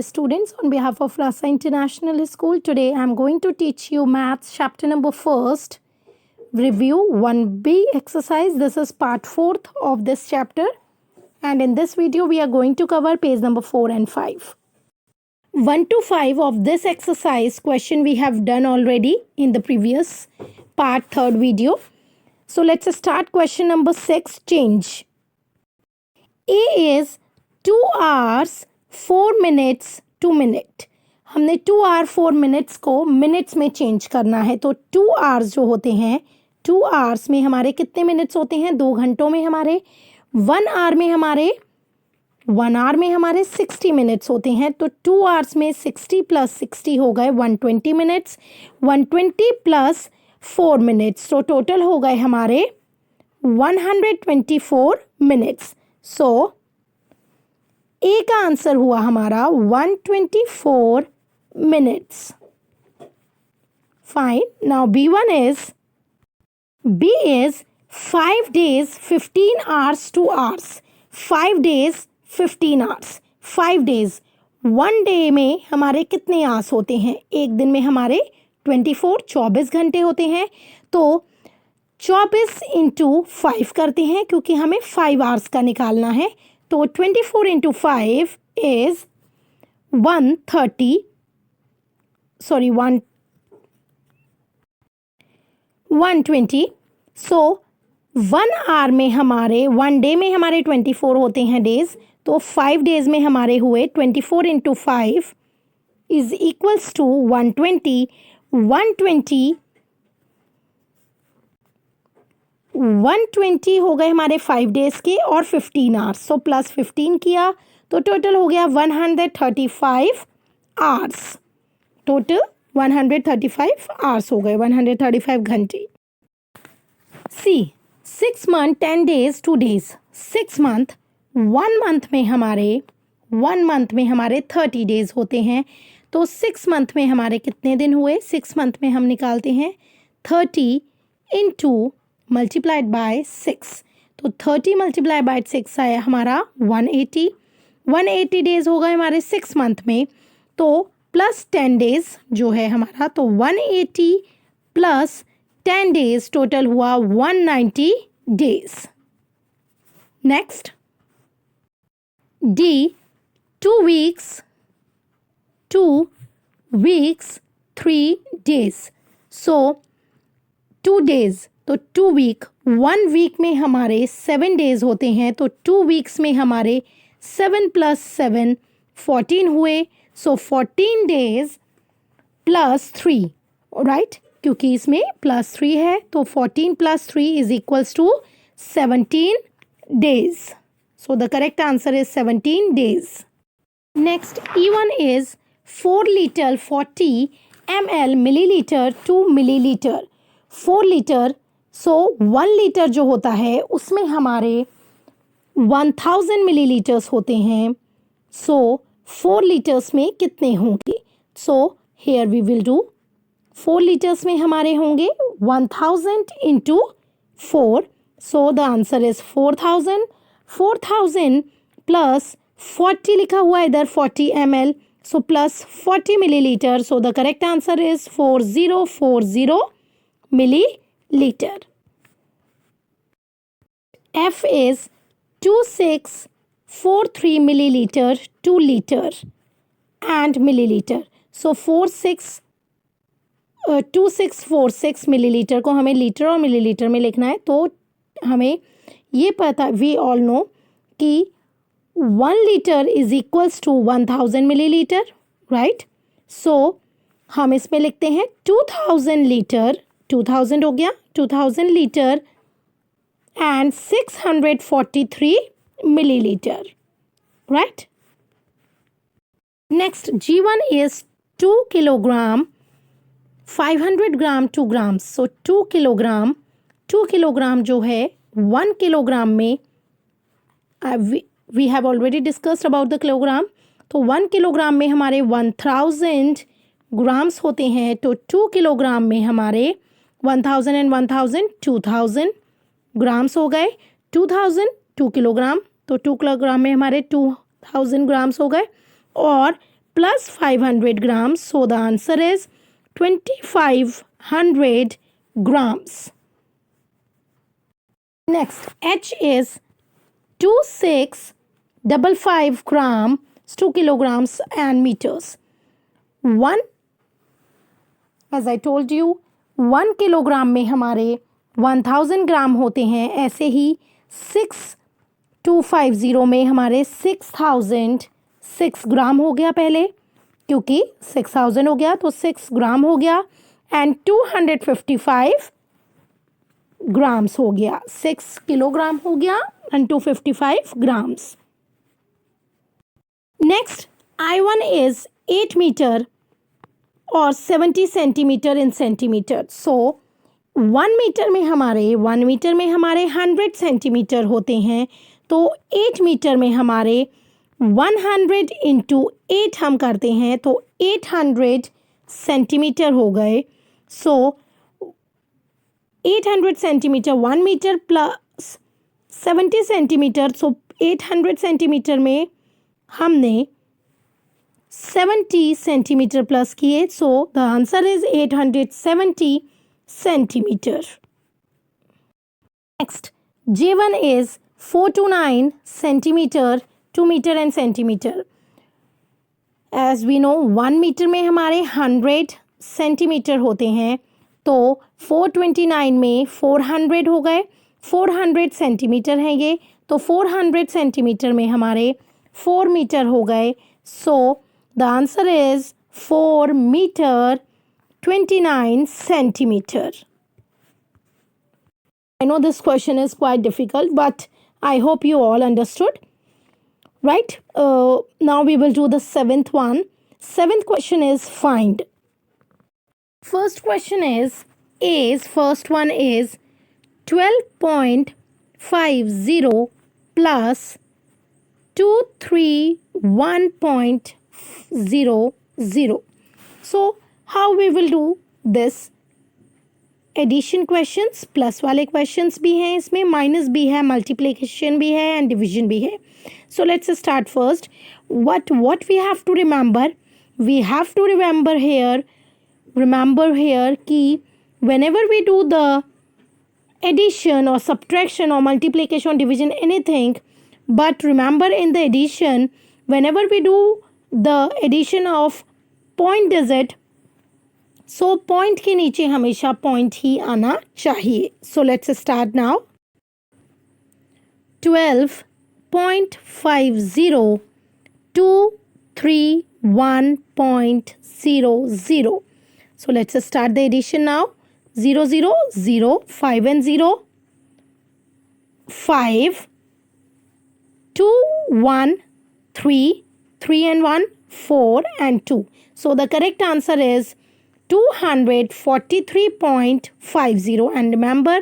Students, on behalf of Rasa International School, today I am going to teach you maths chapter number first, review 1B exercise. This is part 4th of this chapter, and in this video we are going to cover page number 4 and 5. 1 to 5 of this exercise question we have done already in the previous part 3rd video. So let's start question number 6, change. A is 2 hours 4 minutes 2 minute. हमने 2 hour 4 minutes को minutes में change करना है. तो 2 hours जो होते हैं, 2 hours में हमारे कितने minutes होते हैं? 2 घंटों में हमारे 1 hour में हमारे 60 minutes होते हैं. तो 2 hours में 60 plus 60 हो गए 120 minutes. 120 plus 4 minutes. तो total हो गए हमारे 124 minutes. So ए का आंसर हुआ हमारा 124 minutes. Fine. Now B1 is 5 days 15 hours 2 hours. 5 days 15 hours. 5 days. 1 day में हमारे कितने hours होते हैं? एक दिन में हमारे 24 घंटे होते हैं. तो 24 into 5 करते हैं क्योंकि हमें 5 hours का निकालना है. तो 24 into 5 is 120. So 1 hour में हमारे 1 day में हमारे 24 होते हैं days. तो 5 days में हमारे हुए 24 into 5 is equals to 120. 120 हो गए हमारे 5 days के और 15 hours. सो प्लस 15 किया तो टोटल हो गया 135 hours. टोटल 135 hours हो गए, 135 घंटे. सी 6 month 10 days 2 days. 6 month 1 month में हमारे 30 days होते हैं. तो 6 month में हमारे कितने दिन हुए? 6 month में हम निकालते हैं 30 into मल्टीप्लाइड बाय 6. तो 30 मल्टीप्लाई बाय 6 आया हमारा 180 डेज हो गए हमारे 6 मंथ में. तो प्लस 10 डेज जो है हमारा, तो 180 प्लस 10 डेज टोटल हुआ 190 days. Next D 2 weeks 3 days. सो 2 days तो 2 week 1 week में हमारे 7 days होते हैं. तो 2 weeks में हमारे 7 plus 7 14 हुए. सो 14 days plus 3, राइट, क्योंकि इसमें प्लस 3 है. तो 14 plus 3 is equals to 17 days. So the correct answer is 17 days. Next, E1 is 4 liter 40 ml milliliter 2 milliliter. 4 liter. So 1 litre जो होता है उसमें हमारे 1000 मिलीलीटर्स होते हैं. सो 4 लीटर्स में कितने होंगे? So here we will do 4 litres में हमारे होंगे 1000 into 4. So the answer is 4000 plus 40 लिखा हुआ है इधर 40 ml. So plus 40 millilitre. So the correct answer is 4040 milliliter. F is 2643 milliliter 2 liter and milliliter. So 2646 milliliter को हमें लीटर और मिलीलीटर में लिखना है. तो हमें ये पता, वी ऑल नो कि 1 liter is equals to 1000 milliliter, right. So हम इसमें लिखते हैं 2000 लीटर. 2000 हो गया 2000 litre and 643 milliliter, right? Next, G1 is 2 kilogram 500 gram 2 grams. So 2 kilogram जो है 1 kilogram में we have already discussed about the kilogram. तो 1 kilogram में हमारे 1000 grams होते हैं. तो 2 kilogram में हमारे 1000 and 1000 2000 ग्राम्स हो गए. 2000 2 किलोग्राम, तो 2 किलोग्राम में हमारे 2000 ग्राम्स हो गए. और plus 500 grams. So the answer is 2500 grams. Next, H is 2655 gram, 2 kilograms and meters. 1, as I told you, 1 kilogram में हमारे 1000 ग्राम होते हैं. ऐसे ही 6250 में हमारे 6006 ग्राम हो गया पहले, क्योंकि 6000 हो गया तो 6 ग्राम हो गया. एंड 255 ग्राम्स हो गया. 6 किलोग्राम हो गया and 255 grams. Next, I1 is 8 metre और 70 centimetre in centimetre. So 1 metre में हमारे 100 सेंटीमीटर होते हैं. तो 8 मीटर में हमारे 100 इंटू 8 हम करते हैं तो 800 सेंटीमीटर हो गए. सो 800 सेंटीमीटर 1 मीटर प्लस 70 सेंटीमीटर. सो 800 सेंटीमीटर में हमने 70 सेंटीमीटर प्लस किए. सो the answer is 870 centimetre. Next, J1 is 429 centimeter, 2 meter and centimeter. As we know, 1 metre में हमारे 100 सेंटीमीटर होते हैं. तो 429 में 400 हो गए. 400 सेंटीमीटर है ये, तो 400 सेंटीमीटर में हमारे 4 मीटर हो गए. So the answer is 4 metre 29 centimeter. I know this question is quite difficult, but I hope you all understood. Right? Now we will do the 7th one. 7th question is find. First question is first one is 12.50 plus 231.00. So how we will do this? Addition questions, plus वाले questions भी हैं इसमें, minus भी है, multiplication भी है and division भी है. So let's start first. What we have to remember? We have to remember here कि whenever we do the addition or subtraction or multiplication or division anything, but remember in the addition, whenever we do the addition of point digit, so point के नीचे हमेशा point ही आना चाहिए. सो let's start now. 12.50 231.00. So let's start the addition now. 0 0 0, 5 and 0, 5, 2 1, 3, 3 and 1, 4 and 2. So the correct answer is 243.50. and remember,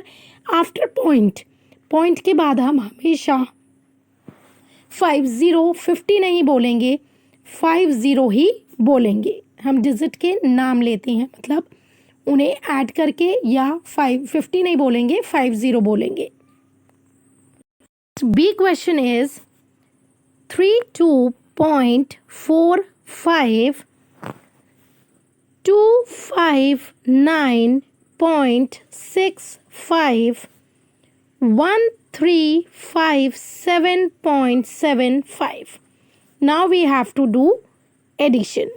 after point के बाद हम हमेशा 50 नहीं बोलेंगे, 50 ही बोलेंगे. हम डिजिट के नाम लेते हैं, मतलब उन्हें ऐड करके, या 50 नहीं बोलेंगे, 50 बोलेंगे. B question is 32.45 259.65 1357.75. Now we have to do addition.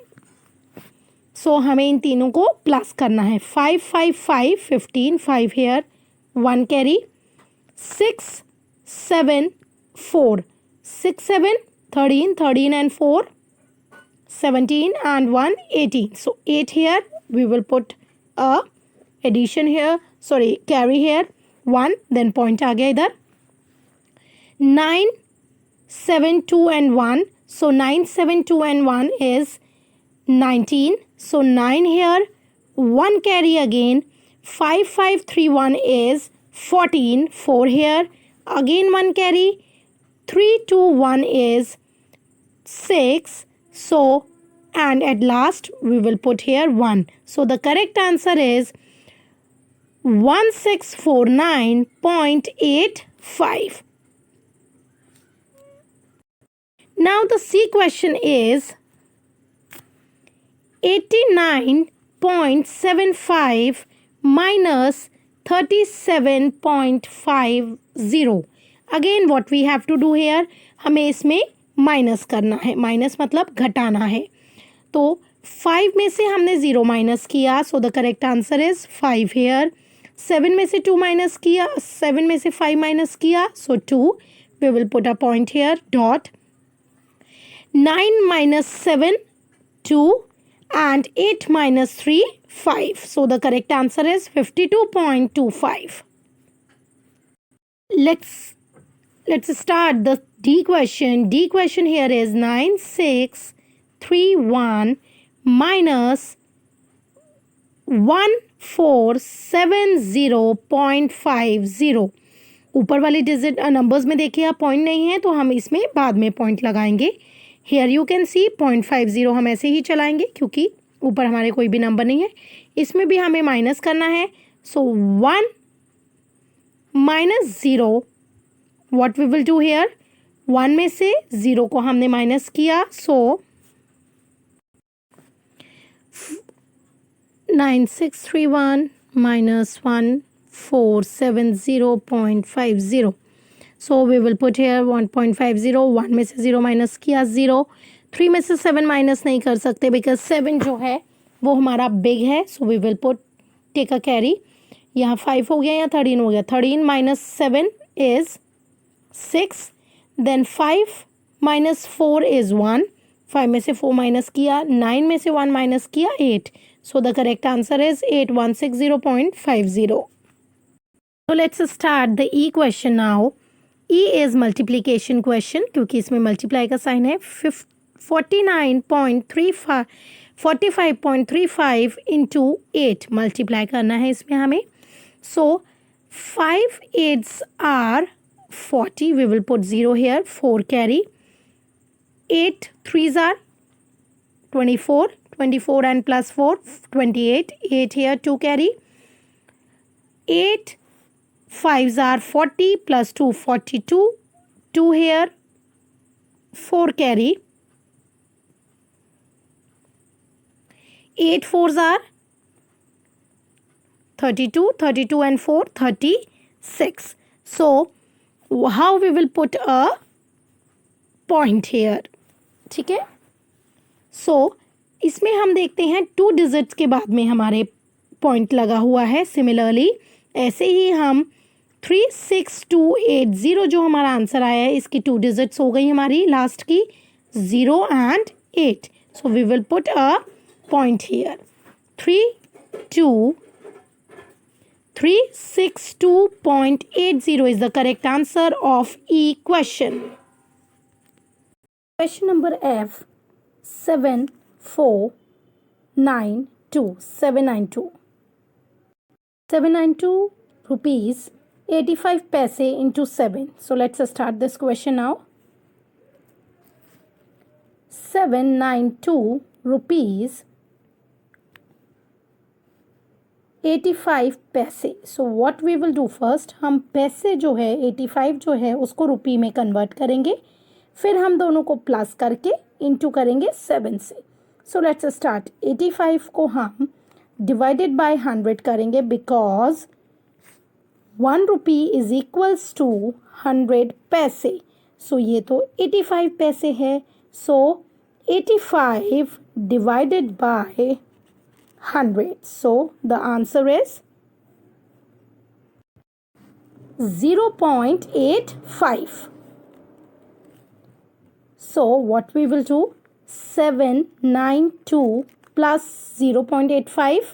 So हमें इन तीनों को प्लस करना है. 5 5 5 15, 5 here, 1 carry, 6 7 4, 6 7 13, 13 and 4, 17 and 1, 18. So 8 here, we will put a addition here, sorry, carry here, 1, then point आ गया इधर. 9 7 2 and 1, so 9 7 2 and 1 is 19. So 9 here, 1 carry again. 5 5 3 1 is 14. 4 here, again 1 carry. 3 2 1 is 6. So, and at last we will put here 1. So the correct answer is 1649.85. Now the C question is 89.75 minus 37.50. Again what we have to do here, हमें इसमें minus करना है. Minus मतलब घटाना है. तो 5 में से हमने 0 माइनस किया, so the correct answer is 5 here. 7 में से 2 माइनस किया, 7 में से 5 माइनस किया, so 2. We will put a point here, dot. 9 minus 7, 2, and 8 minus 3, 5. So the correct answer is 52.25. Let's start the D question. D question here is 9631 minus 1470.50. ऊपर वाली digit numbers में देखिए आप पॉइंट नहीं है, तो हम इसमें बाद में पॉइंट लगाएंगे. हेयर यू कैन सी 0.50 हम ऐसे ही चलाएंगे क्योंकि ऊपर हमारे कोई भी नंबर नहीं है. इसमें भी हमें माइनस करना है. So 1 minus 0, what we will do here, 1 में से 0 को हमने माइनस किया, सो 9631 minus 1470.50. So we will put here 1.50. 1 में से 0 माइनस किया 0. 3 में से 7 माइनस नहीं कर सकते बिकॉज 7 जो है वो हमारा बिग है. So we will put take a carry. यहाँ 5 हो गया या 13 हो गया. 13 minus 7 is 6. Then 5 minus 4 is 1. 5 में से 4 माइनस किया, 9 में से 1 माइनस किया 8. So the correct answer is 8160.50. So let's start the E question now. E is multiplication question क्योंकि इसमें multiply का sign है. 45.35 into 8 multiply करना है इसमें हमें. So 5 8s are 40. We will put 0 here. 4 carry. 8 3s are 24. 24 and plus 4, 28. 8 here, 2 carry. 8 5s are 40 plus 2, 42. 2 here, 4 carry. 8 4s are 32. 32 and 4, 36. So, how we will put a point here? ठीक है. So, इसमें हम देखते हैं 2 digits के बाद में हमारे पॉइंट लगा हुआ है. सिमिलरली ऐसे ही हम 36280 जो हमारा आंसर आया है इसकी 2 डिजिट्स हो गई हमारी लास्ट की 0 and 8. So we will put a point here. 362.80 is the correct answer of E question. Question number F 792 rupees 85 paise into 7. So let's start this question now. 792 rupees 85 पैसे. So what we will do first, हम पैसे जो है 85 जो है उसको रुपी में convert करेंगे, फिर हम दोनों को प्लस करके इंटू करेंगे 7 से. सो लेट्स स्टार्ट. 85 को हम डिवाइडेड बाय 100 करेंगे because 1 rupee is equals to 100 paise. So ये तो 85 पैसे है. So 85 divided by 100. So the answer is 0.85. So what we will do, 792 plus 0.85,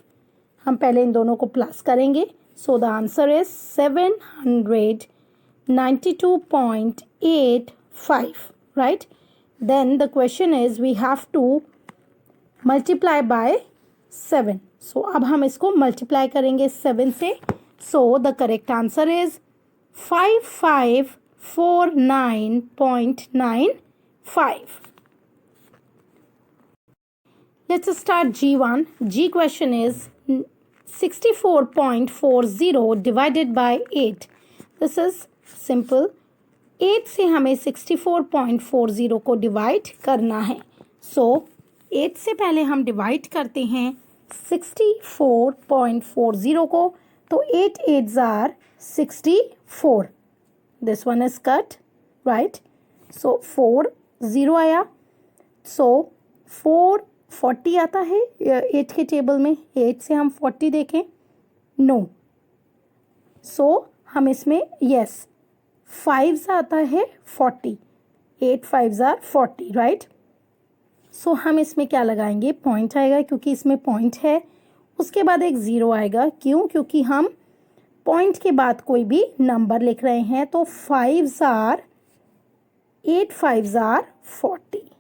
हम पहले इन दोनों को प्लस करेंगे. So the answer is 792.85, right? Then the question is we have to multiply by 7. So अब हम इसको multiply करेंगे 7 से. So the correct answer is 5549.95. Let's start G1. G question is 64.40 divided by 8. This is simple. 8 से हमें 64.40 को divide करना है. So 8 से पहले हम डिवाइड करते हैं 64.40 को, तो 8 8s are 64. This one is cut, right? So 4 0 आया, so 440 आता है 8 के टेबल में. 8 से हम 40 देखें, नो. सो हम इसमें यस 5 आता है 40. 8 5s are 40, राइट? सो हम इसमें क्या लगाएंगे, पॉइंट आएगा क्योंकि इसमें पॉइंट है. उसके बाद एक ज़ीरो आएगा, क्यों? क्योंकि हम पॉइंट के बाद कोई भी नंबर लिख रहे हैं. तो 5s are 8 5s are 40,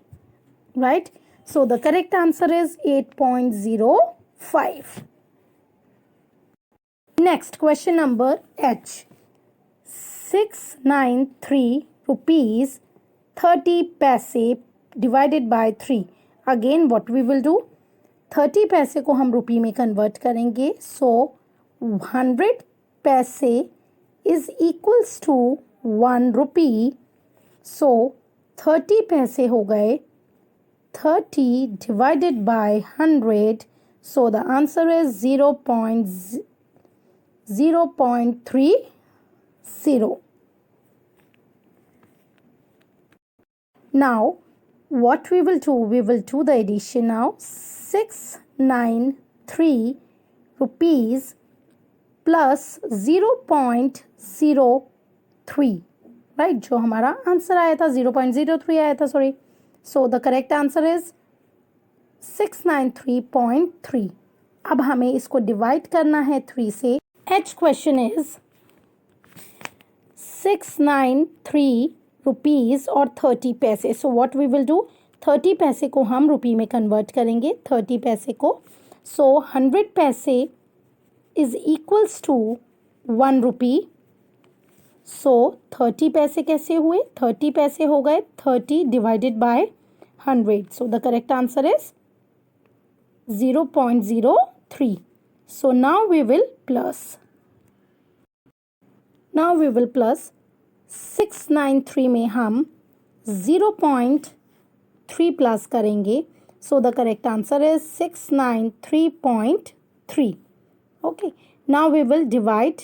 right? So the correct answer is 8.05. Next question number H. 693 rupees 30 paise divided by 3. Again what we will do, 30 paise को हम रुपये में कन्वर्ट करेंगे. सो 100 paise is equals to 1 rupee. So 30 paise हो गए 30 divided by 100. So the answer is 0.30. Now what we will do the addition now. 693 rupees plus 0.03, right? जो हमारा answer आया था 0.03 आया था, sorry. So the correct answer is 693.3. अब हमें इसको डिवाइड करना है 3 से. एच क्वेश्चन इज 693 रुपीज़ और 30 paise. So what we will do, 30 paise को हम रुपये में कन्वर्ट करेंगे, 30 पैसे को. So 100 paise is equals to 1 rupee. So 30 paise कैसे हुए, 30 पैसे हो गए 30 divided by 100. So the correct answer is 0.03. So now we will plus. 693 में हम 0.3 प्लस करेंगे. So the correct answer is 693.3. Okay, now we will divide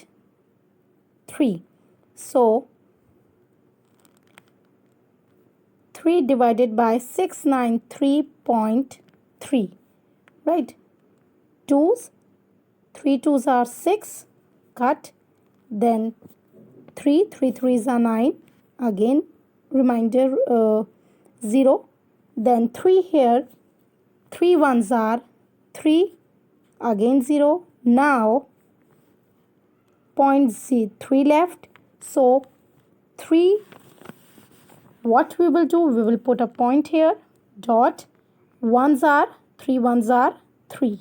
3. So 3 divided by 693.3, right? 2s, 3 2s are 6, cut. Then 3 3s are 9. Again reminder 0. Then 3 here, 3 1s are 3. Again 0. Now 0.3 left. So 3, what we will do, we will put a point here, dot. 1s are 3 1s are 3,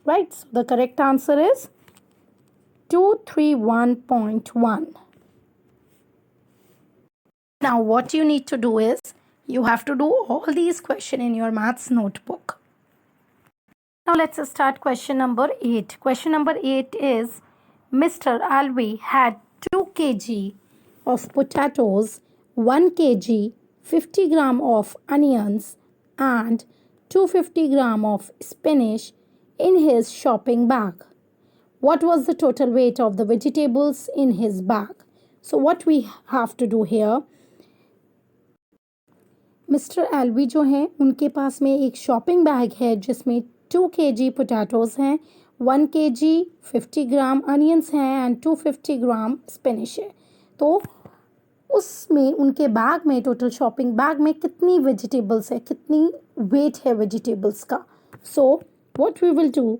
right? So the correct answer is 231.1. Now what you need to do is, you have to do all these questions in your maths notebook. Now let's start question number 8. Question number 8 is, Mr. Alvi had 2 kg of potatoes, 1 kg, 50 gram of onions and 250 gram of spinach in his shopping bag. What was the total weight of the vegetables in his bag? So what we have to do here, Mr. Alvi जो हैं उनके पास में एक shopping bag है जिसमें 2 kg potatoes हैं, 1 kg 50 ग्राम onions हैं and 250 gram spinach है. तो उसमें उनके बैग में, टोटल शॉपिंग बैग में कितनी वेजिटेबल्स है, कितनी वेट है वेजिटेबल्स का. So what we will do,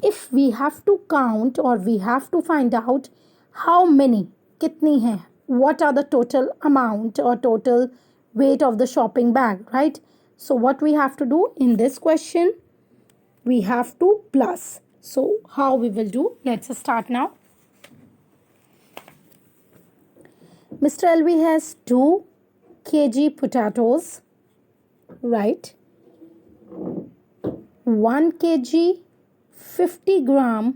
if we have to count और we have to find out how many, कितनी है, what are the total amount और total weight of the shopping bag, right? So what we have to do in this question, we have to plus. So how we will do, let's start now. Mr. Alvi has 2 kg potatoes, right? 1 kg 50 gram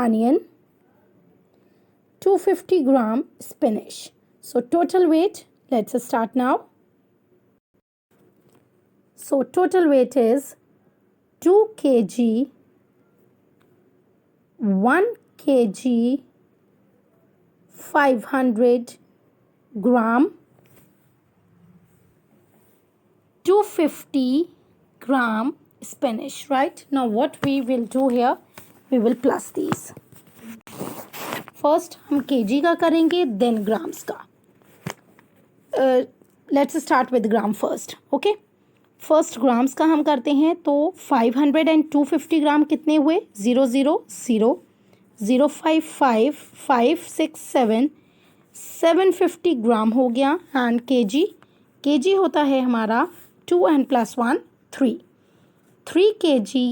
onion, 250 gram spinach. So total weight, let's start now. So total weight is 2 kg, 1 kg, 500 gram, 250 gram spinach, right? Now what we will do here, we will plus these. First हम kg का करेंगे, then grams का. Let's start with gram first, okay? First grams का हम करते हैं तो 500 and 250 ग्राम कितने हुए, 0 0 0 0 5 5 5 6 7 750 ग्राम हो गया. एंड केजी होता है हमारा 2 and plus 1 3 kg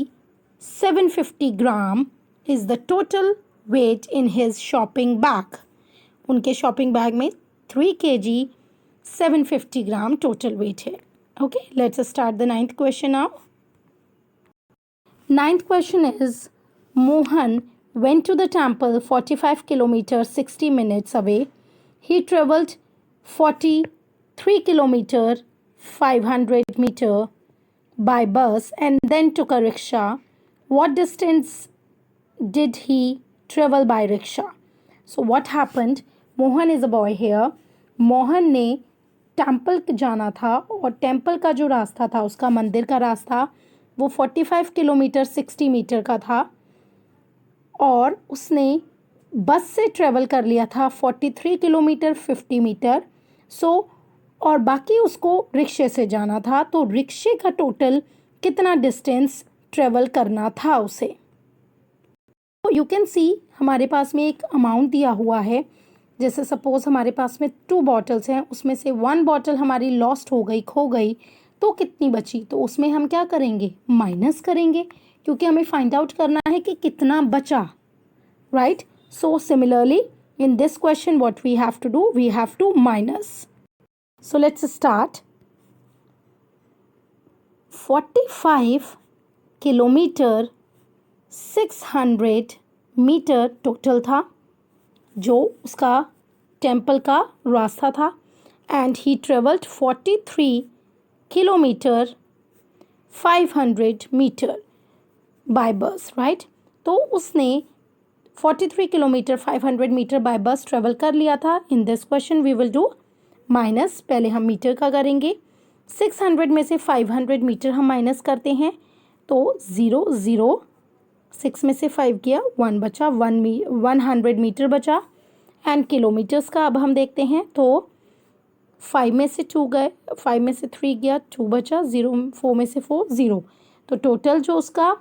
750 gram is the total weight in his shopping bag. उनके शॉपिंग बैग में 3 kg 750 ग्राम टोटल वेट है. Okay, let's start the ninth question now. Ninth question is, Mohan went to the temple 45 kilometers 60 minutes away. He traveled 43 kilometers 500 meter by bus and then took a rickshaw. What distance did he travel by rickshaw? So what happened? Mohan is a boy here. Mohan ने temple जाना था और temple का जो रास्ता था, उसका मंदिर का रास्ता, वो 45 किलोमीटर 60 मीटर का था और उसने बस से ट्रेवल कर लिया था 43 किलोमीटर 50 मीटर. और बाकी उसको रिक्शे से जाना था. तो रिक्शे का टोटल कितना डिस्टेंस ट्रेवल करना था उसे. तो यू कैन सी हमारे पास में एक अमाउंट दिया हुआ है. जैसे सपोज़ हमारे पास में 2 बॉटल्स हैं, उसमें से 1 बॉटल हमारी लॉस्ट हो गई, खो गई, तो कितनी बची. तो उसमें हम क्या करेंगे, माइनस करेंगे, क्योंकि हमें फाइंड आउट करना है कि कितना बचा, right. So similarly in this question what we have to do, we have to minus. So let's start. 45 kilometre 600 metre total था जो उसका टेम्पल का रास्ता था. And he travelled 43 kilometre 500 metre by bus, right. तो उसने 43 kilometre 500 metre by bus travel कर लिया था. In this question we will do minus. पहले हम मीटर का करेंगे. 600 में से 500 मीटर हम माइनस करते हैं तो 0 0 6 में से 5 किया, 1 बचा, 100 मीटर बचा. एंड किलोमीटर्स का अब हम देखते हैं तो 5 में से 2 गए, 5 में से 3 गया, 2 बचा, 0 4 में से 4 0. तो टोटल जो उसका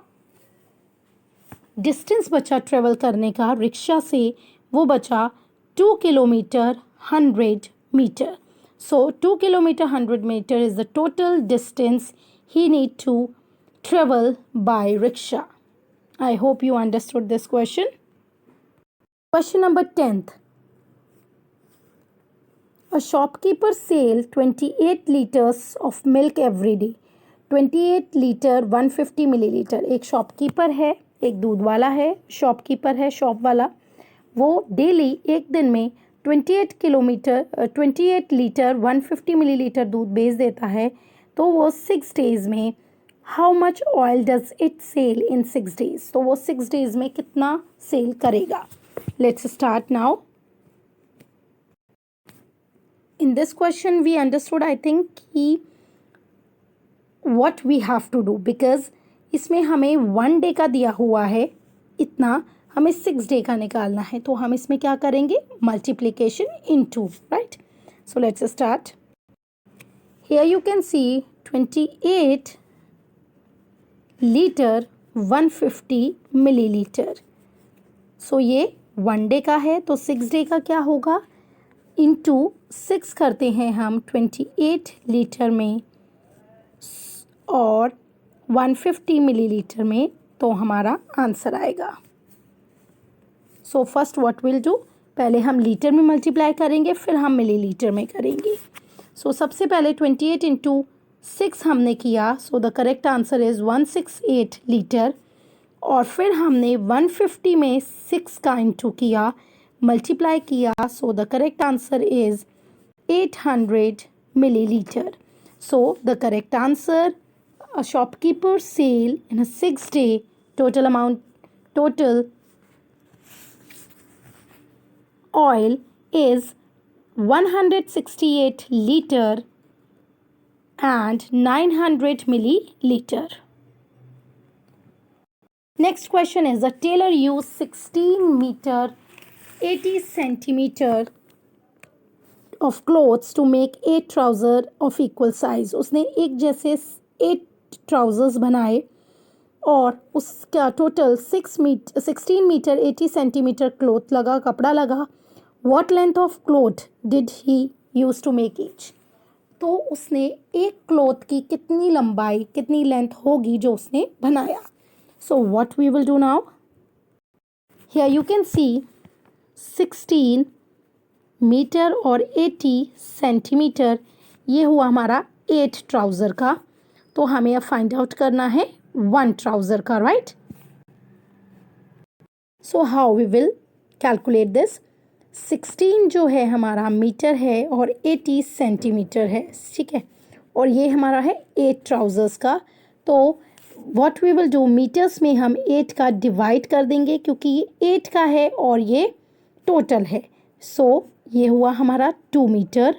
डिस्टेंस बचा ट्रेवल करने का रिक्शा से वो बचा 2 kilometre 100 metre. So 2 kilometre 100 metre is the total distance he need to travel by rickshaw. I hope you understood this question. Question number 10th. A shopkeeper sells 28 liters of milk every day. 28 litre 150 millilitre. एक shopkeeper है, एक दूध वाला है, shopkeeper है, shop वाला. वो daily एक दिन में 28 लीटर 150 मिलीलीटर दूध बेच देता है. तो वो 6 डेज में how much oil does it sell in 6 days. तो वो 6 डेज में कितना सेल करेगा. Let's start now. In this question we understood I think कि what we have to do because इसमें हमें 1 डे का दिया हुआ है इतना, हमें 6 डे का निकालना है. तो हम इसमें क्या करेंगे, multiplication into, right. So let's start. Here you can see 28 litre 150 millilitre. So ये 1 डे का है तो 6 डे का क्या होगा, इंटू 6 करते हैं हम 28 लीटर में और 150 मिलीलीटर में, तो हमारा आंसर आएगा. So first what will do, पहले हम लीटर में मल्टीप्लाई करेंगे फिर हम मिलीलीटर में करेंगे. सो सबसे पहले 28 इंटू 6 हमने किया. So the correct answer is 168 litre. और फिर हमने 150 में 6 का इंटू किया, मल्टीप्लाई किया. So the correct answer is 800 milliliter. So the correct answer a shopkeeper's sale in a 6-day total oil is 168 liter and 900 milliliter. Next question is, the tailor used 16 meter 80 centimeter of clothes to make 8 trousers of equal size. उसने एक जैसे 8 trousers बनाए और उसका total 16 metre 80 centimetre cloth लगा, कपड़ा लगा. What length of cloth did he use to make each? तो उसने एक क्लॉथ की कितनी लंबाई, कितनी लेंथ होगी जो उसने बनाया. So what we will do now? Here you can see 16 metre और 80 सेंटीमीटर, ये हुआ हमारा 8 ट्राउज़र का. तो हमें अब फाइंड आउट करना है 1 ट्राउज़र का, right. So how we will calculate this. 16 जो है हमारा मीटर है और 80 सेंटीमीटर है, ठीक है. और ये हमारा है 8 ट्राउज़र्स का. तो what we will do, metres में हम 8 का डिवाइड कर देंगे क्योंकि ये 8 का है और ये टोटल है. सो ये हुआ हमारा 2 मीटर.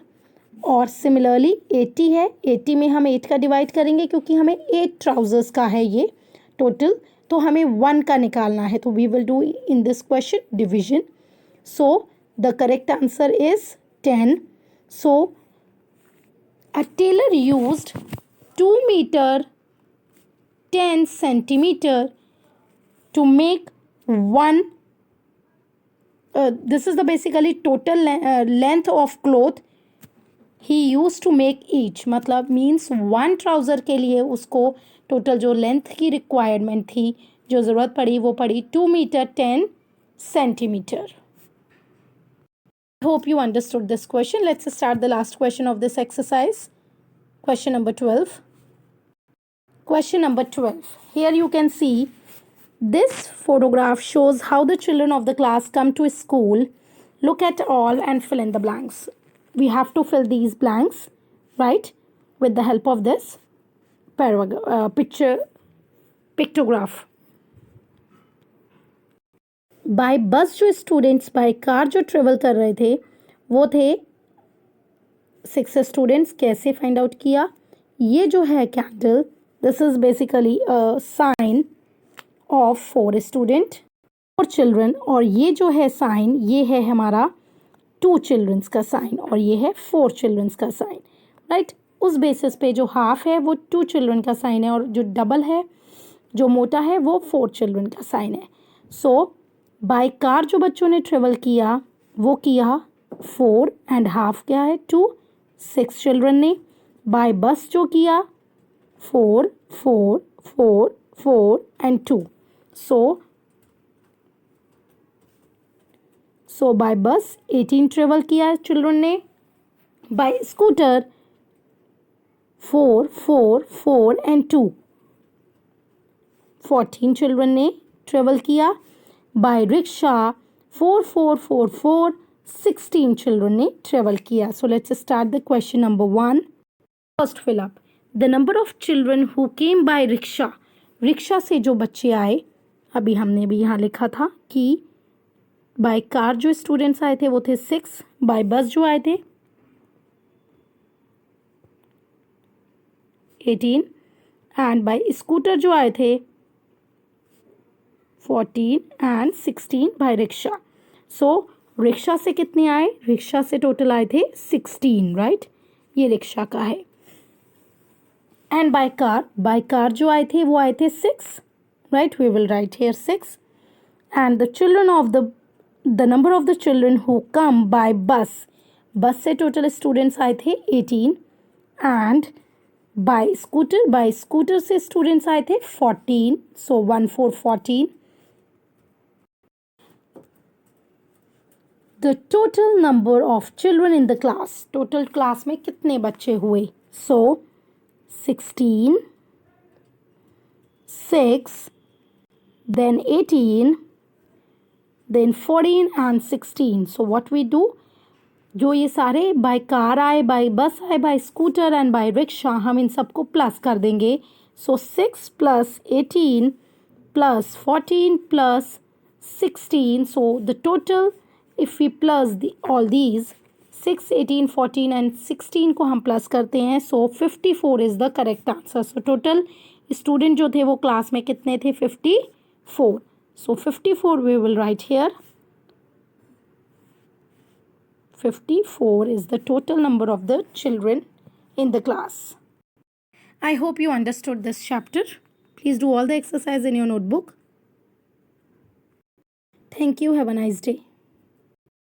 और सिमिलरली 80 है, 80 में हम 8 का डिवाइड करेंगे क्योंकि हमें 8 ट्राउज़र्स का है ये टोटल. तो हमें 1 का निकालना है. तो we will do in this question division. So the correct answer is 10. सो a tailor used 2 meter 10 centimeter to make one. This is the basically total length of cloth he used to make each. मतलब means 1 trouser के लिए उसको total जो length की requirement थी, जो ज़रूरत पड़ी, वो पड़ी 2 metre 10 centimetre. Hope you understood this question. Let's start the last question of this exercise. Question number 12. Question number 12. Here you can see this photograph shows how the children of the class come to school. Look at all and fill in the blanks. We have to fill these blanks, right, with the help of this pictograph. By bus जो students, by car जो travel कर रहे थे वो थे 6 students. कैसे find out किया? ये जो है candle, this is basically a sign of 4 student, 4 children. और ये जो है साइन, ये है हमारा 2 चिल्ड्रंस का साइन और ये है 4 चिल्ड्रंस का साइन, राइट. उस बेसिस पे जो हाफ है वो 2 चिल्ड्रन का साइन है और जो डबल है, जो मोटा है, वो 4 चिल्ड्रन का साइन है. सो बाय कार जो बच्चों ने ट्रेवल किया वो किया 4 एंड हाफ क्या है 2, 6 चिल्ड्रन ने. बाय बस जो किया 4 4 4 4 एंड 2. सो बाय बस 18 ट्रेवल किया चिल्ड्रन ने. बाय स्कूटर 4 4 4 एंड 2, 14 चिल्ड्रन ने ट्रेवल किया. बाय रिक्शा 4 4 4 4, 16 चिल्ड्रन ने ट्रेवल किया. So let's start the question number 1. First fill up the number of children who came by rickshaw. Rickshaw से जो बच्चे आए, अभी हमने भी यहाँ लिखा था कि बाय कार जो स्टूडेंट्स आए थे वो थे 6, बाय बस जो आए थे 18 एंड बाय स्कूटर जो आए थे 14 and 16 by rickshaw. So rickshaw से कितने आए? रिक्शा से टोटल आए थे 16, राइट. ये रिक्शा का है. एंड बाय कार जो आए थे वो आए थे 6, right. We will write here 6. And the children of the number of the children who come by bus. Bus से टोटल स्टूडेंट्स आए थे 18 एंड बाय स्कूटर से स्टूडेंट्स आए थे 14. So 1 4 14. The total number of children in the class. Total class में कितने बच्चे हुए? So 16, 6, then 18, then 14 and 16. So what we do? जो ये सारे बाय कार आए, बाय बस आए, by scooter and by rickshaw, हम इन सबको प्लस कर देंगे. So 6 plus 18 plus 14 plus 16. So the total, if we plus all these 6, 18, 14 and 16 को हम प्लस करते हैं, so 54 is the correct answer. So total student जो थे वो क्लास में कितने थे? 54. So 54 we will write here. 54 is the total number of the children in the class. I hope you understood this chapter. Please do all the exercise in your notebook. Thank you. Have a nice day.